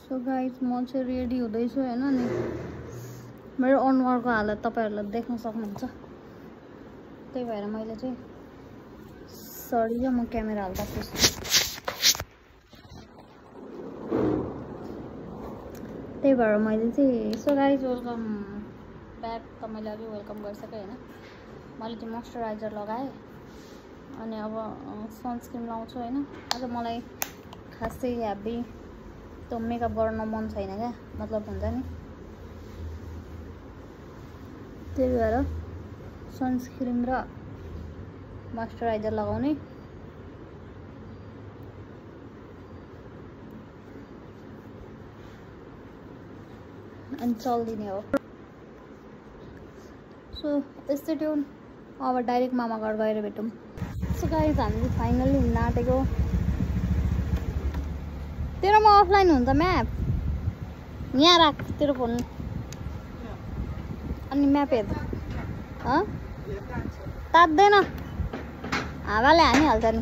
So guys म चाहिँ ready हुँदैछु हैन नि मेरो अनुहारको हालत तपाईहरुले देख्न सक्नुहुन्छ त्यही भएर मैले चाहिँ सरी म क्यामेरा हाल्दा छु त्यही भएर मैले चाहिँ सो गाइस वेलकम ब्याक तपाईले अघि वेलकम गरिसके हैन मैले चाहिँ मोइस्चराइजर लगाए अनि अब सनस्क्रिन लाउँछु हैन आज मलाई खासै हेभी त्यो मेकअप गर्न मन छैन क्या मतलब हुन्छ नि त्यही भएर सनस्क्रिन र मोइस्चराइजर लगाउने अनि चल्दिने हो सो स्टे ट्युन अब डाइरेक्ट मामा घर गएर भेटौँ सो गाइस हामीले फाइनली हिँड्न आँटेको तेरोमा अफलाइन हुन्छ म्याप यहाँ राख तेरो फोन अनि म्याप हेर तात्दैन हावाले हानिहाल्छ नि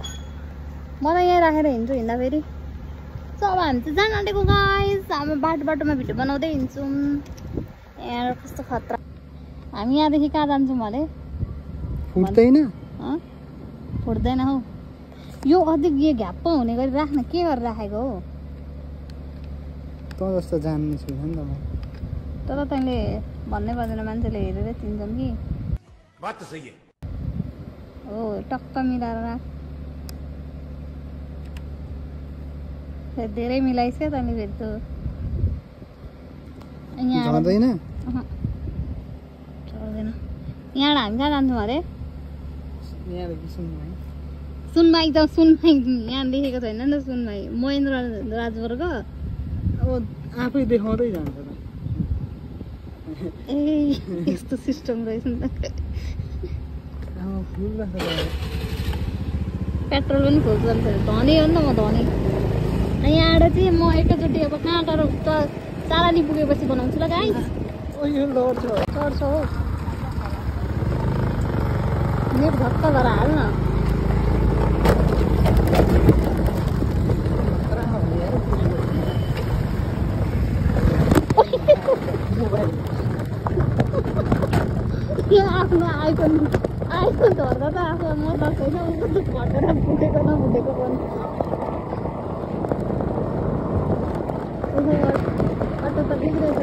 म त यहीँ राखेर हिँड्छु हिँड्दा फेरि सो अब हामी चाहिँ जान आँटेको गाइस हामी बाटोमा भिडियो बनाउँदै हिँड्छौँ यहाँ कस्तो खतरा हामी यहाँदेखि कहाँ जान्छौँ अरे फुट्दैन फुट्दैन हौ यो अधिक यो घ्याप्प हुने गरी राख्न के गरेर राखेको हो त जस्तो जान्ने छैन नि त म तर तैँले भन्नै पर्दैन मान्छेले हेरेरै चिन्छन् कि बात त सही हो टक्क मिलाएर राख धेरै मिलाइस् क्या तैँले फेरि त्यो जाँदैन चल्दैन यहाँ हामी कहाँ जान्छौँ अरे यहाँदेखि सुनमाई त सुनमाई यहाँ देखेको छैन नि त सुनमाई महेन्द्र राजवर्ग अब आफै देखाउँदै जान्छ त ए यस्तो सिस्टम रहेछ नि त पेट्रोल पनि खोज्छ नि धनी हो नि त म धनी यहाँ आएर चाहिँ म एकैचोटि अब कहाँ टाढो त चालानी पुगेपछि बनाउँछु ल गाइस चढ्छ हो नेट भक्क गरेर हाल्न आफ्नो आइफोन धर्दा त आफू म त छैन उसको फटेर फुटेको नफुटेको पनि अटो त बिग्रेछ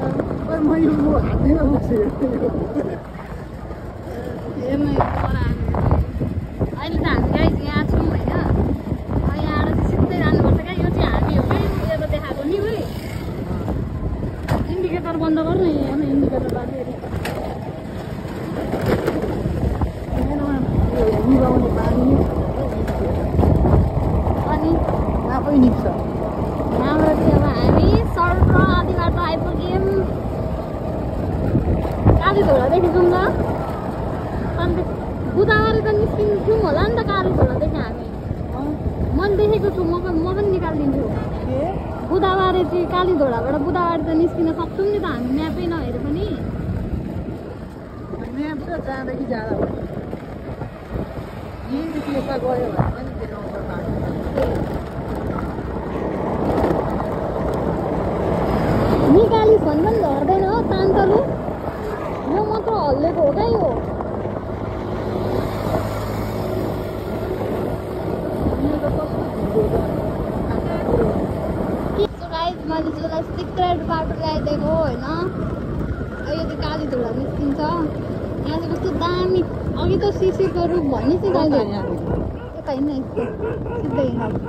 हेर्नु अहिले त हामी गाइस यहाँ छौँ होइन यहाँ आएर चाहिँ सिधै जानुपर्छ क्या यो चाहिँ हामी हो कि यो त देखाएको नि है इन्डिकेटर बन्द गर्नु यहाँ इन्डिकेटर बाँधेर अनि आफै निक्छ यहाँबाट चाहिँ अब हामी सडक आधी बाटो आइपुग्यौँ कालीझोडादेखि जाउँ न अन्त बुधबारे त निस्किन्छौँ होला नि त कालीझोडादेखि हामी मैले देखेको छु म पनि निकालिदिन्छु बुधबारे चाहिँ कालीझोडाबाट बुधबारे त निस्किन सक्छौँ नि त हामी म्यापै नहेरे पनि म्याप त जहाँदेखि जाँदा भयो यहीँदेखि यता गयो भने पनि देखाउँछ निकाली फोन पनि झर्दैन हो तान्तलु यो मात्र हल्लेको हो क्या यो मैले चाहिँ सिक्रेट बाटो ल्याइदिएको होइन यो चाहिँ कालीझोडा निस्किन्छ यहाँ चाहिँ कस्तो दामी अघि त सिसीको रूप भन्ने चाहिँ गाइले यता हिँड्न यस्तो सिधै हिँड्नु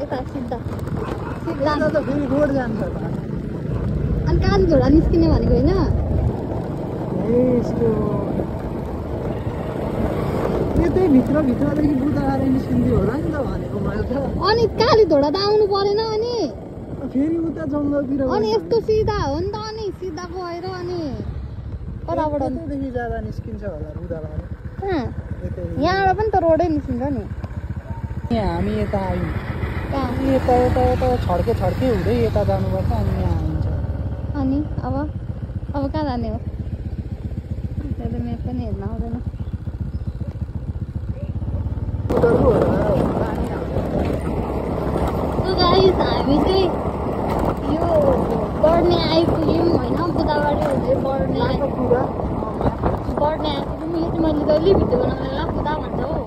यता सिधा त फेरि रोड जान्छ अनि कालीझोडा निस्किने भनेको होइन यस्तो यतै भित्रदेखि बुधबारे निस्किन्थ्यो होला नि त भनेको मैले त अनि कालीझोडा त आउनु परेन अनि फेरि उता जङ्गलतिर अनि यस्तो सिधा हो नि त अनि सिधा गएर अनि कताबाट यतैदेखि जाँदा निस्किन्छ होला बुधबारे यहाँबाट पनि त रोडै निस्किन्छ नि यहाँ हामी यता आयौँ कहाँ यता छड्के हुँदै यता जानुपर्छ अनि यहाँ आइन्छ अनि अब कहाँ जाने हो त्यो त म्याप पनि हेर्न आउँदैन गाइस हामी चाहिँ यो बढ्ने आइपुग्यौँ होइन बुदाबारी हुँदै बढ्ने आइपुग्यौँ यो चाहिँ मैले जहिले भिडियो बनाउँदा बुदा भन्छ हो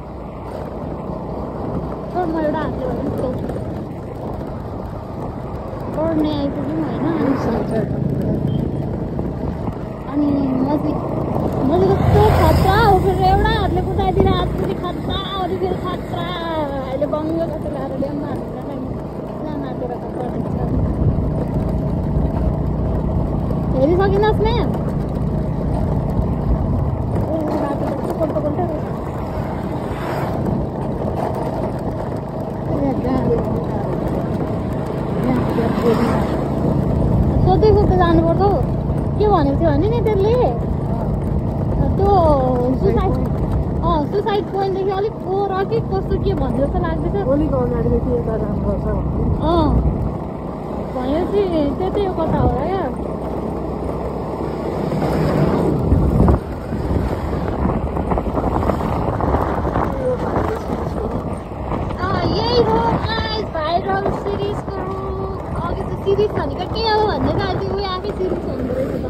तर म एउटा हातले भन्छु बढ्ने आइपुग्यौँ होइन अनि म चाहिँ कस्तो खतरा हो फेरि एउटा हातले कुदाइदिएर हात फेरि खतरा अरू फेरि खतरा अहिले बङ्ग कस्तो गाह्रो ल्याउनु मातेर हेरिसकिनस् म्याम बाटो कस्तो कोल्टो कोल्टो सोध्दै सोध्दै जानुपर्छ हौ के भनेको थियो भने नि त्यसले त्यो सुसाइड पोइन्टदेखि अलिक पर कि कस्तो के भन्ने जस्तो लाग्दैछ भनेपछि त्यतै यो कता हो र क्या यही हो भाइरल सिरिजको अघि त सिरिज भनेको के हो भन्ने त अहिले उयो आफै सिरिज हुँदो रहेछ त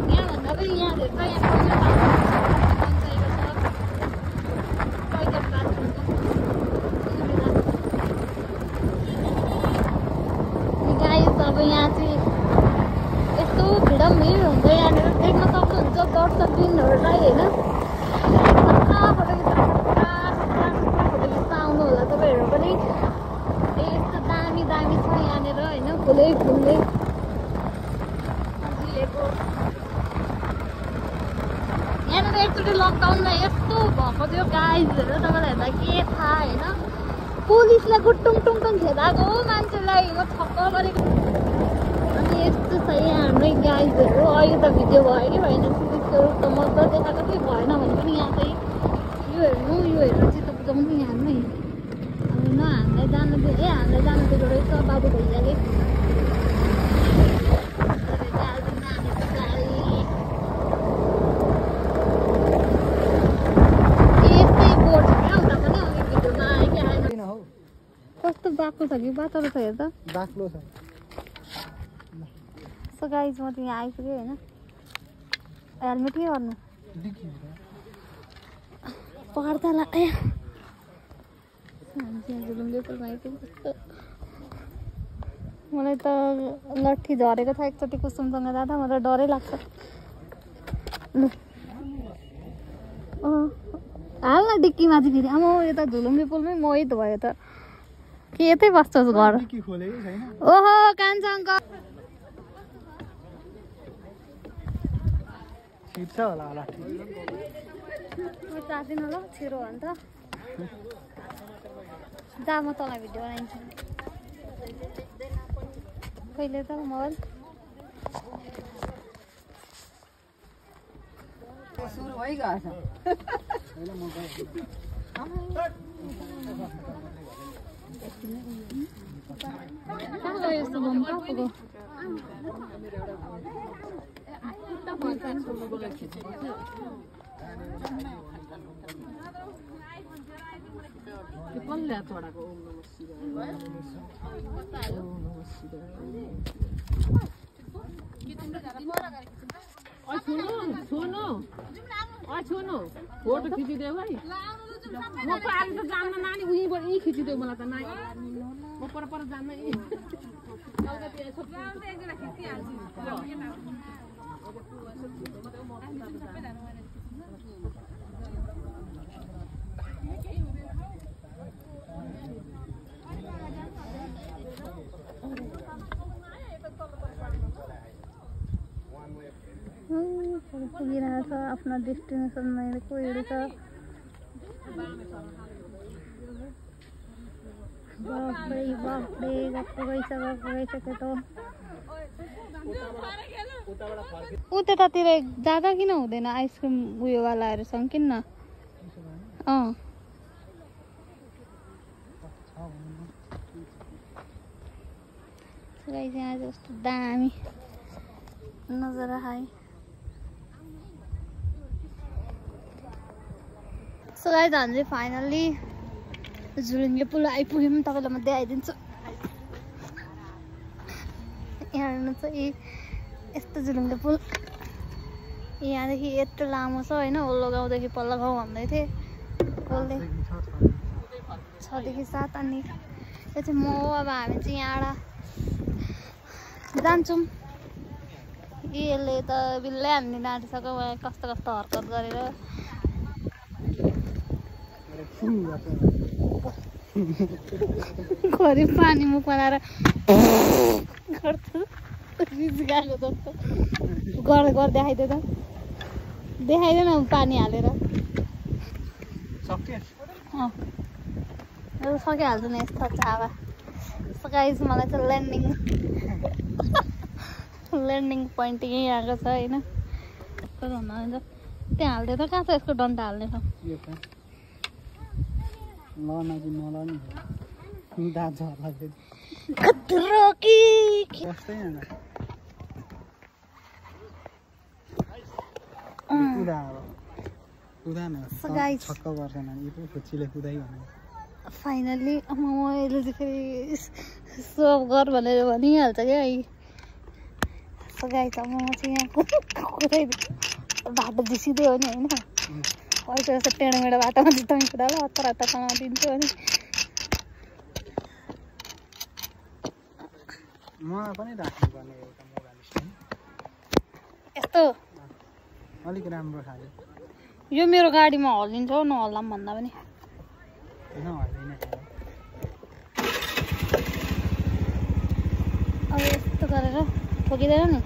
यहाँभन्दा पनि यहाँ धेरै अब यहाँ चाहिँ यस्तो भिड हुन्छ यहाँनिर देख्न सक्नुहुन्छ दर्शकबिनहरूलाई होइन फोटो खिच्न आउनु होला तपाईँहरू पनि यस्तो दामी दामी छ यहाँनिर होइन फुलै फुलले सजिएको यहाँनिर एकचोटि लकडाउनमा यस्तो भएको थियो गाइजहरू तपाईँलाई हेर्दा के थाहा होइन पुलिसले गुटुङ टुङटुङ खेदाएको मान्छेलाई छक्क गरेको अनि यस्तो छ यहाँ हाम्रै गाइजहरू अहिले त भिडियो भयो कि भएन सिरिजको रूपमा मजा देखाएको चाहिँ भएन भने पनि यहाँ चाहिँ यो हेर्नु चाहिँ त बुझाउनु यहाँ हाम्रै अब न हामीलाई जानु दियो हामीलाई जानु दिएको रहेछ बाबु भैयाले कस्तो बाक्लो छ कि बाटो छ हेर्दा बाक्लो छ सो गाइज म त यहाँ आइपुगेँ होइन हेलमेट के गर्नु पर्दा लाग्यो झुलुम्बेपुरमा आइपुग्यो मलाई त लट्ठी झरेको छ एकचोटि कुसुमसँग जाँदा मलाई डरै लाग्छ लु हाल न डिक्कीमा चाहिँ फेरि आमा यो त झुलुम्बेपुलमै मोहित भयो त के यतै बस्छस् घर ओहो कान्छाङ्क चाहदिन ल छिरो अन्त जा म तँलाई भिडियो बनाइदिन्छु कहिले त मोबाइल सुरु भइगएछ कहाँ गयो यस्तो बम कहाँ पुग्यो फोटो खिचिदेऊ है म पारि त जान्न नानी उहीँबाट यहीँ खिचिदेऊ मलाई त नानी म पर जान्न यहीँ पुगिरहेछ आफ्नो डेस्टिनेसनमा कोहीहरू छ बाफ्रे बाफ्रे गएको गइसक्यो त ऊ त्यतातिर जाँदा किन हुँदैन आइसक्रिम उयोवालाहरूसँग किन्न यहाँ जस्तो दामी नजारा हाई सो गाइज हामी चाहिँ फाइनल्ली झुलुम्बे पुल आइपुग्यौँ तपाईँलाई म देखाइदिन्छु यहाँ हेर्नु चाहिँ यस्तो झुलुङ्गे पुल यहाँदेखि यत्रो लामो छ होइन ओल्लो गाउँदेखि पल्लो गाउँ भन्दै थिएँ कसले 6 देखि 7 अनि यो चाहिँ म अब हामी चाहिँ यहाँबाट जान्छौँ यसले त बिल्लै हान्ने आँटिसक्यो कस्तो कस्तो हरकत गरेर घरि पानी मुखमा लाएर गर्छु रिस गएको जस्तो गर देखाइदे त देखाइदे न पानी हालेर सकिहाल्छु नि यस्तो चावा सो गाइस मलाई चाहिँ ल्यान्डिङ पोइन्ट यहीँ आएको छ होइन त्यहाँ हाल्दै त कहाँ छ यसको डन्डा हाल्ने छ फाइनली मैले चाहिँ फेरि सो गर भनेर भनिहाल्छ क्या सो गाई त म चाहिँ यहाँ बाटो दिसिँदै हो नि होइन पैसा जस्तो टेढो मेढो बाटोमा जिताउने कुरालाई हतार हतारसँग दिन्छु अनि मलाई पनि राख्नुपर्ने एउटा मोबाइल स्ट्यान्ड यस्तो अलिक राम्रो खाले यो मेरो गाडीमा हल्लिन्छ हौ नहल्ला पनि भन्दा पनि अब यस्तो गरेर ठोकिँदैन नि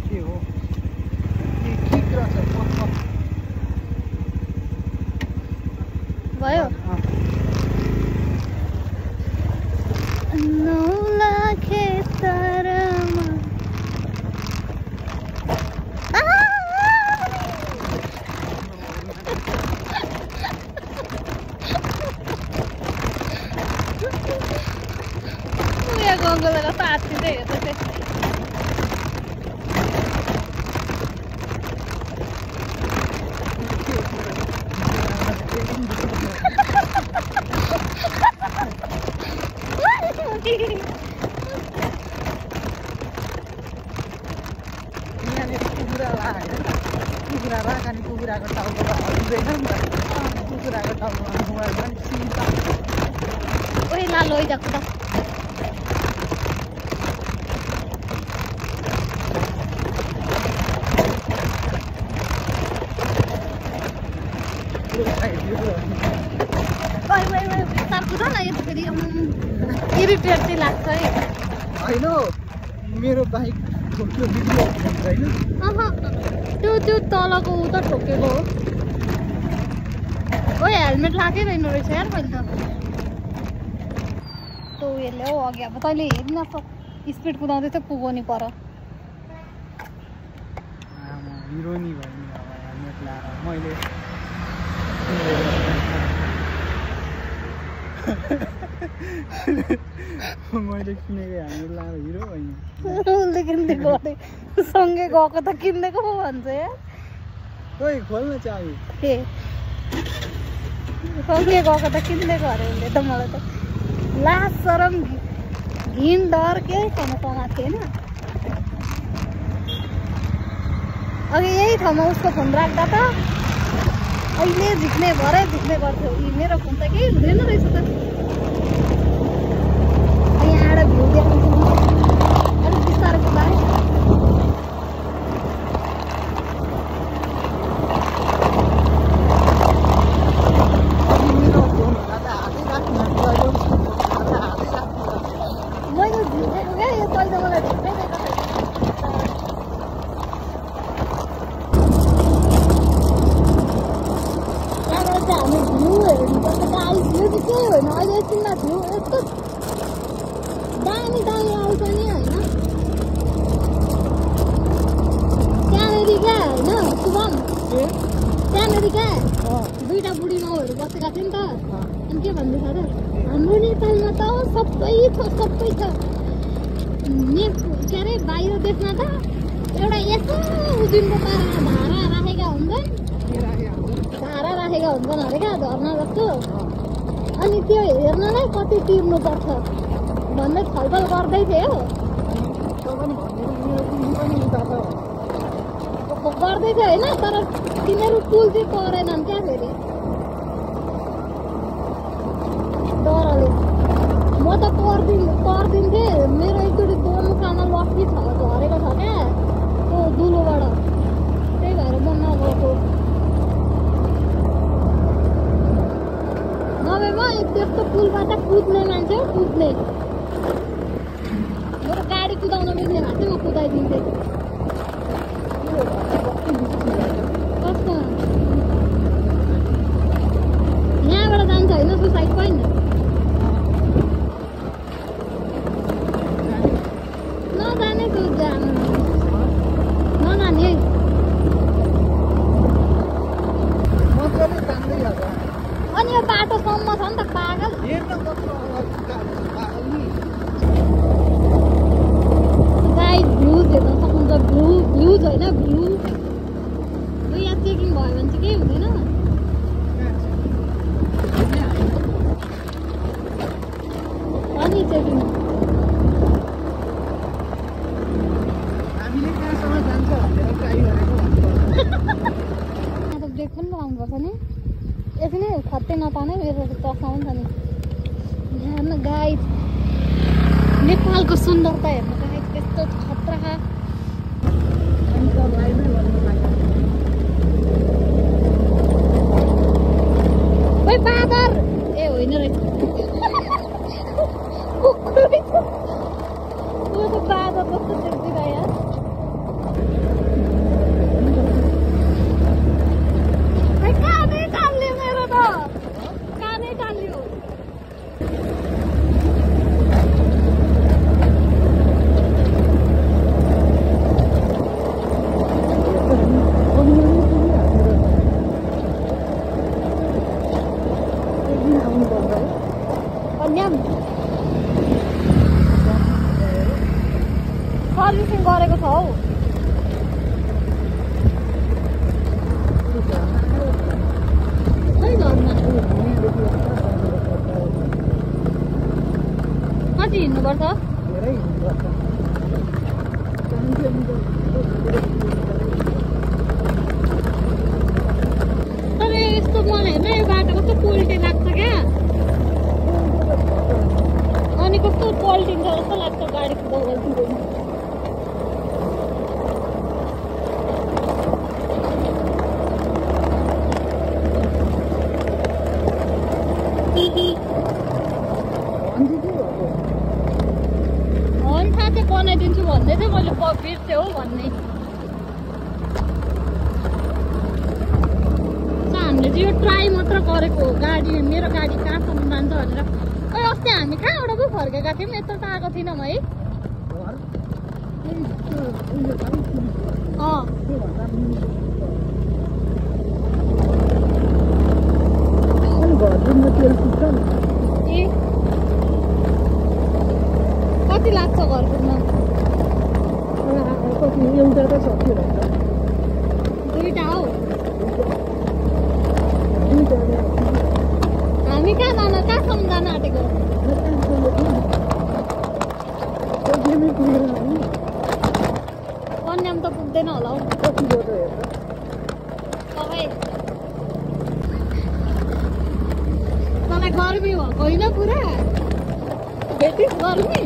के हो भयो 9 लाख तारामा यहाँ गङ्गोलाई कस्तो आत्तिँदै हेर्दै थिएँ कुखुरा राख अनि कुखुराको टाउको हल्दैन नि त कुखुराको टाउकोमा मोबाइल पनि चिन्छ ओइ ला लैजाको त इरिटेट चाहिँ लाग्छ है होइन मेरो बाइक ठोक्यो भिडियो होइन त्यो तलको उ त ठोकेको हो ओ हेलमेट लाकै रहेन रहेछ यार मैले त त्यो उयोले हौ अघि अब तैँले हेरिन स्पिड कुदाउँदै थियो पुगो नि पर हिरोनी भयो नि अब हेलमेट लाएर मैले किनेको हेलमेट लाएर हिरो भयो उसले किनिदिएको सँगै गएको त किनिदिएको पो भन्छ यार खोइ खोल्न चाह्यो ए सँगै गएको त किनिदिएको अरे उसले त मलाई त लाज शरम घिन डर केही छैन समाएको थिएन अघि यही ठाउँमा उसको फोन राख्दा त अहिले झिक्ने भरे झिक्ने गर्थ्यो मेरो फोन त केही हुँदैन रहेछ त यहाँ आएर भ्यू देखाउँछु अलिक बिस्तारै कुदाएँ मैले झिकेको क्या यो तैँले मलाई ढुक्कै दिएको त्यहाँबाट चाहिँ हामी भ्यू हेर्नुपर्छ गाइस यो चाहिँ केही होइन अहिले एकछिनमा भ्यू यस्तो दामी दामी आउँछ नि होइन त्यहाँनिर क्या होइन शुभम त्यहाँनिर क्या दुईवटा बुढी माउहरू बसेका थिए नि त अनि के भन्दैछ र हाम्रो नेपालमा त सबै छ के अरे बाहिर देशमा त एउटा यसो उजुनको पारामा धारा राखेका हुन्छन् अरे क्या झर्ना जस्तो अनि त्यो हेर्नलाई कति तिर्नुपर्छ भन्दै छलफल गर्दै थियो गर्दै थियो होइन तर तिनीहरू पुल चाहिँ परेनन् क्या फेरि डरले म त पर्दिन्थेँ मेरो एकचोटि दोमुखामा लक्की झरेको छ क्या त्यो दुलोबाट त्यही भएर म नगएको नभए म त्यस्तो पुलबाट कुद्ने मान्छे कुद्ने मेरो गाडी कुदाउन मिल्ने भए चाहिँ म कुदाइदिन्थेँ कस्तो यहाँबाट जान्छ होइन सुसाइड पोइन्ट नजाने तँ जानु नजाने है अनि यो बाटो सम्म छ नि त पागल गाइड भ्युज हेर्न सक्नुहुन्छ भ्युज होइन भ्यू यो यहाँ चेकिङ भयो भने चाहिँ केही हुँदैन अनि चेकिङ ब्रेक पनि लगाउनुपर्छ नि यसरी नै खत्तै नताने मेरो तर्साउँछ नि हेर्न गाइड नेपालको सुन्दरता हेर्नु गाइड त्यस्तो खतरा ओइ बादर ए होइन रहेछ बादर कस्तो देखिरह्यो सर्भिसिङ गरेको छ हौ खै घरमा कति हिँड्नुपर्छ तर यस्तो मलाई हेर्न यो बाटो कस्तो पोल्टे लाग्छ क्या अनि कस्तो पल्टिन्छ जस्तो लाग्छ गाडी कुदाउँदा बनाइदिन्छु भन्दै थियो मैले बिर्सेँ हो भन्ने हामीले चाहिँ यो ट्राई मात्र गरेको गाडी मेरो गाडी कहाँसम्म जान्छ भनेर ओइ अस्ति हामी कहाँबाट पो फर्केका थियौँ यत्रो त आएको थिएनौँ है ए कति लाग्छ घर पुग्न एउटा त सक्यो दुईटा हौ हामी कहाँसम्म जान आँटेको कन्याम त पुग्दैन होला हौ तपाईँ तँलाई गर्मी भएको होइन पुरा भेटिस गर्मी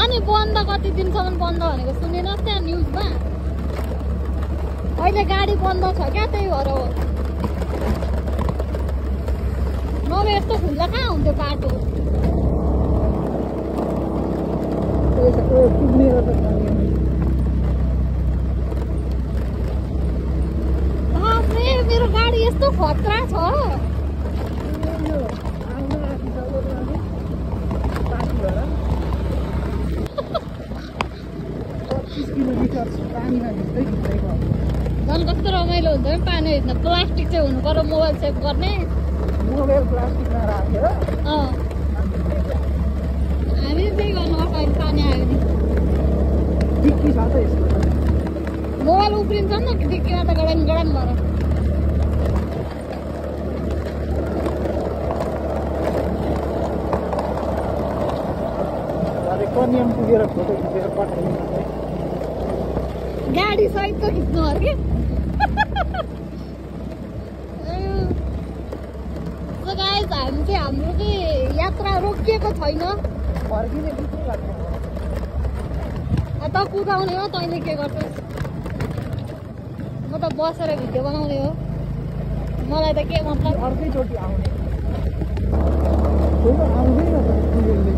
अनि बन्द कति दिनसम्म बन्द भनेको सुनेनस् त्यहाँ न्युजमा अहिले गाडी बन्द छ क्या त्यही भएर हो नभए यस्तो खुल्ला कहाँ हुन्थ्यो बाटो मेरो गाडी यस्तो खतरा छ झन् कस्तो रमाइलो हुन्छ नि पानी हिँड्न प्लास्टिक चाहिँ हुनु पर्यो मोबाइल सेभ गर्ने हामी त्यही गर्नु पर्छ अहिले पानी आयो भने मोबाइल उफ्रिन्छ नि त डिक्कीमा त गडान भएर त्यहाँ पुगेर फोटो खिचेर पठाइदिनु गाडी सहितको खिच्नु अरे के गाइस हामी चाहिँ हाम्रो चाहिँ यात्रा रोकिएको छैन फर्किने बित्तिकै लाग्छ त कुदाउने हो तैँले के गर्छस् म त बसेर भिडियो बनाउने हो मलाई त के मतलब अर्कैचोटि आउने आउँदैन त पुगेले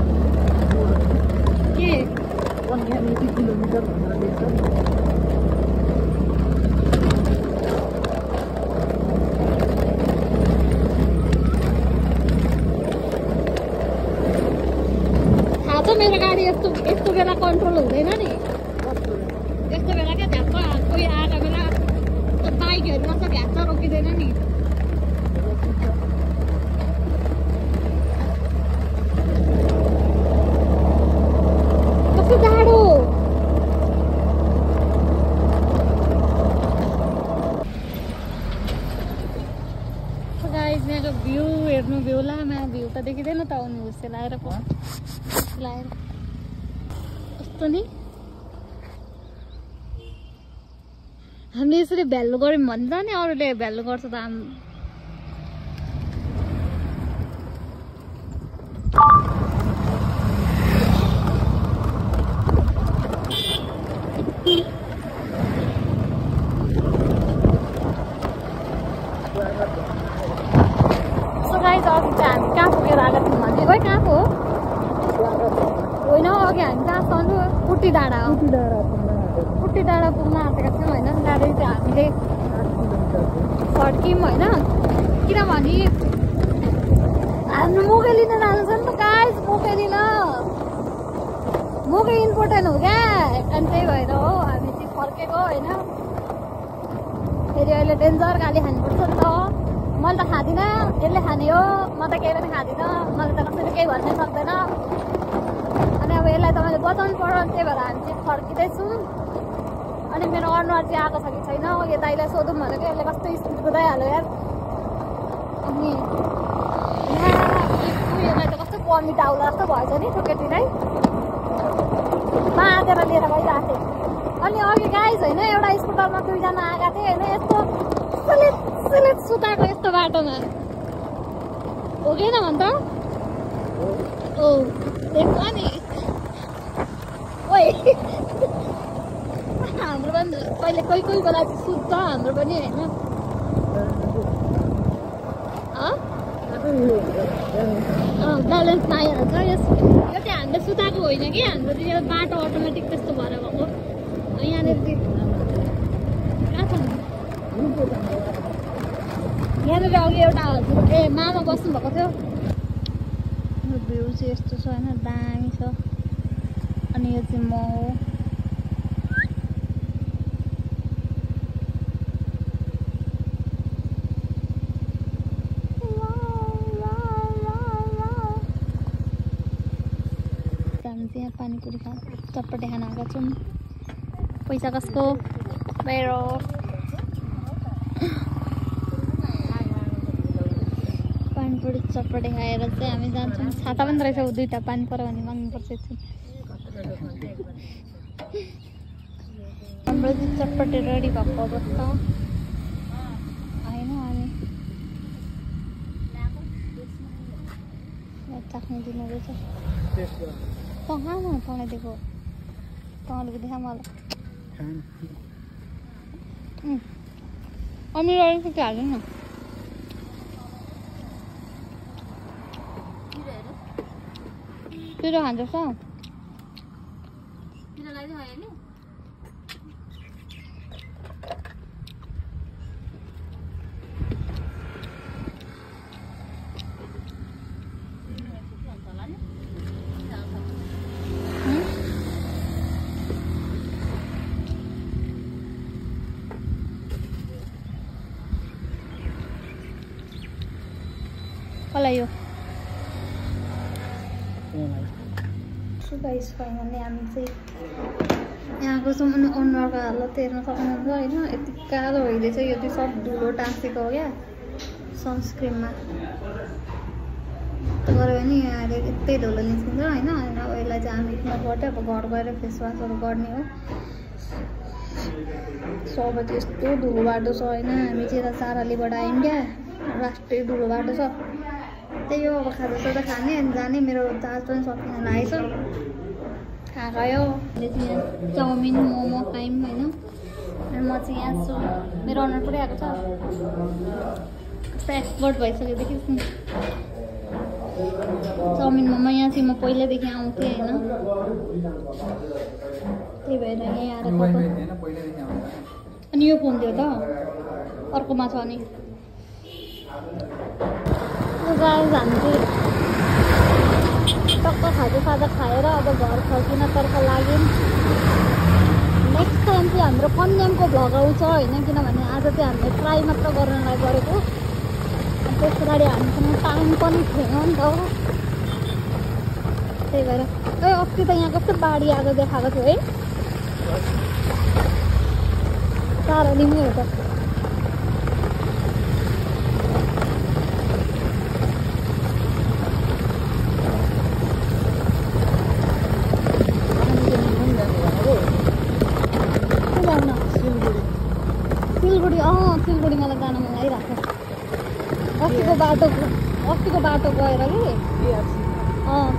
के 180 किलोमिटर भनेर लेख्छ नि मेरो गाडी यस्तो बेला कन्ट्रोल हुँदैन नि यस्तो बेला क्या झ्याप्प कोही आएको बेला बाइकहरू मसँग झ्याप्प रोकिँदैन नि कस्तो जाडो गाइस यहाँको भ्यू हेर्नु भ्यू लामा भ्यू त देखिँदैन त आउनु हुस्से लाएर कस्तो नि हामीले यसरी भ्यालु गऱ्यौँ भन्छ नि अरूले भ्यालु गर्छ त अघि चाहिँ हामी कहाँ पुगेर आएको थियौँ भने खोइ कहाँ हो होइन अघि हामी कहाँसम्म पुट्टी डाँडा हो पुट्टी डाँडा पुग्न आँटेका थियौँ होइन गाडी चाहिँ हामीले फर्क्यौँ होइन किनभने हाम्रो मोकै लिन जानु छ नि त गाइस मोकै इम्पोर्टेन्ट हो क्या अनि त्यही भएर हो हामी चाहिँ फर्केको होइन फेरि अहिले डेन्जर गाली खानुपर्छ नि त मैले त खाँदिनँ यसले खाने हो म त केही पनि खाँदिनँ मलाई त कसैले केही भन्नै सक्दैन अनि अब यसलाई तपाईँले बचाउनु पर्यो त्यही भएर हामी चाहिँ फर्किँदैछौँ अनि मेरो अनुहार चाहिँ आएको छ कि छैन यो दाइलाई सोधौँ भनेको यसले कस्तो स्पिड कुदाइहाल्यो यार अनि उयोलाई त कस्तो पमिट आउला जस्तो भएछ नि ठोकेटीलाई बाँधेर लिएर गइरहेको थिएँ अनि अघि गाइस होइन एउटा स्कुटरमा दुईजना आएका थिए होइन यस्तो सिलेट सुताएको यस्तो बाटोमा हो कि न भन् त ओ देख्छ नि ओइ हाम्रो पनि कहिले कोही बेला चाहिँ सुत्छ हाम्रो पनि होइन ब्यालेन्स नआइहाल्छ यो चाहिँ हामीले सुताएको होइन कि हाम्रो चाहिँ यो बाटो अटोमेटिक त्यस्तो भएर भएको यहाँनिर कहाँ छ यहाँनिर अघि एउटा हजुर मामा बस्नु भएको थियो यो भ्यू चाहिँ यस्तो छ होइन दामी छ अनि यो चाहिँ म हो हामी चाहिँ यहाँ पानीपुरी चटपटे खान आएका छौँ पैसा कसको मेरो पानीपुरी चटपटे खाएर चाहिँ हामी जान्छौँ छाता पनि रहेछ दुईवटा पानी पऱ्यो भने माग्नुपर्छ हाम्रो चाहिँ चटपटे रेडी भएको अवस्था होइन हामी चाख्नु दिनु रहेछ तँ खानु तँलाई दिएको तँले देखा मलाई अमिर अलिकति हाल्नु न पिरो खान्छस् मलाई यो गाइस फाइनली हामी चाहिँ यहाँको छौँ अनि अनुहारको हालत हेर्न सक्नुहुन्छ होइन यति कालो भइदिएछ यो चाहिँ सब धुलो टाँसेको हो क्या सनस्क्रिनमा गऱ्यो भने अहिले यतै धुलो निस्किन्छ होइन। अब यसलाई चाहिँ हामी इग्नोर गर्थ्यो। अब घर गएर फेसवासहरू गर्ने हो। सब त्यस्तो धुलो बाटो छ होइन। हामी चाहिँ यता चारालीबाट आयौँ क्या, राष्ट्रिय धुलो बाटो छ। त्यही हो, अब खाजासाजा खाने अनि जाने। मेरो चार्ज पनि सकिन लागेछ। खायो यहाँ चाउमिन मोमो खायौँ होइन। अनि म चाहिँ यहाँ छु, मेरो अनुहार पुरै आएको छ, एक्सपर्ट भइसक्यो देखिस् नि। चाउमिन मोमो यहाँ चाहिँ म पहिल्यैदेखि आउँथेँ होइन, त्यही भएर यहीँ आएर खाएको। अनि यो फोन थियो त अर्कोमा छ नि। गाइस हामी चाहिँ टक्क खाजासाजा खाएर अब घर फर्किनतर्फ लाग्यौँ। नेक्स्ट टाइम चाहिँ हाम्रो कन्यामको भ्लग आउँछ होइन, किनभने आज चाहिँ हामीले ट्राई मात्र गर्नलाई गरेको। अनि त्यस पछाडि हामीसँग टाइम पनि थिएन नि त, त्यही भएर। ए अस्ति त यहाँ कस्तो बाढी आएको देखाएको थियो है, चारालीमै हो त। सिलगढी मलाई जान मन लागिरहेको छ। अस्तिको बाटो गएर कि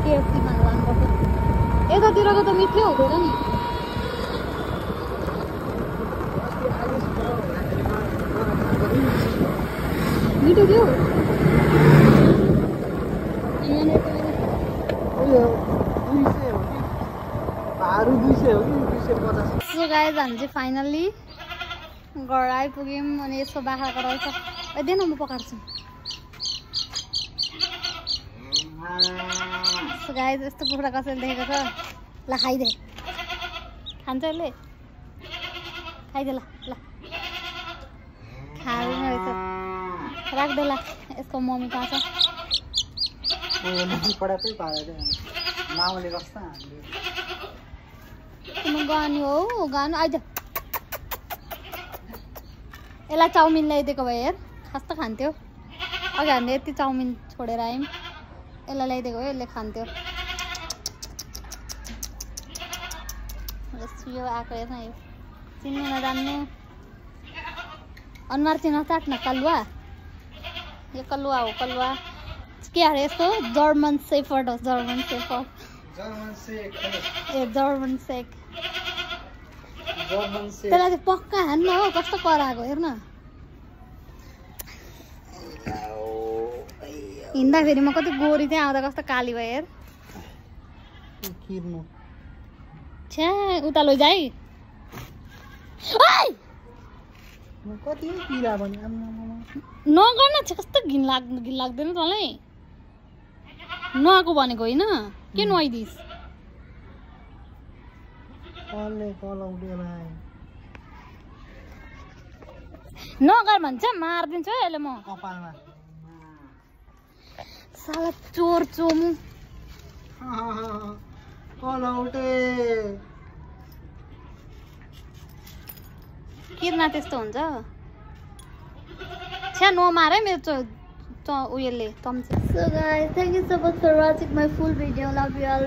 केएफसी खान लानुपर्छ। यतातिरको त मिठै हुँदैन नि। मिठो थियो गाइस। हामी चाहिँ फाइनल्ली घर आइपुग्यौँ। अनि यसो बाख्राको रहेछ, देन म पकाउँछु। गाइस यस्तो कुखुरा कसैले देखेको छ? ल खाइदे, खान्छ यसले, खाइदे ल ल। खाँदैन रहेछ, राख्दे ल। यसको मम्मी कहाँ छ? गानु हो गानु आइज। यसलाई चाउमिन ल्याइदिएको भए हेर खास त खान्थ्यो। अघि हामीले यति चाउमिन छोडेर आयौँ, यसलाई ल्याइदिएको भए यसले खान्थ्यो। यो आएको हेर्न, यो चिन्नु नजान्नु अनुहार चाहिँ नचाट्न। कलुवा, यो कलुवा हो, कलुवा के अरे यसको? जर्मन सेफर्ड हो, जर्मन सेफर्ड। ए जर्मन सेक। त्यसलाई चाहिँ पक्का हान्न हो, कस्तो कराएको हेर्न। हिँड्दाखेरि म कति गोरी चाहिँ आउँदा कस्तो काली भयो हेर। छ्या उता लैजाइ। नगर्न छ, कस्तो घिन लाग्दैन तँलाई? नआएको भनेको होइन, के नुहाइदिस्? नगर भन्छ, मारिदिन्छु है यसले म। साला चोर चोमु। किर्ना त्यस्तो हुन्छ? छ्या नमार है मेरो उयोले चम्चे। So guys, thank you so much for watching my full video. Love you all.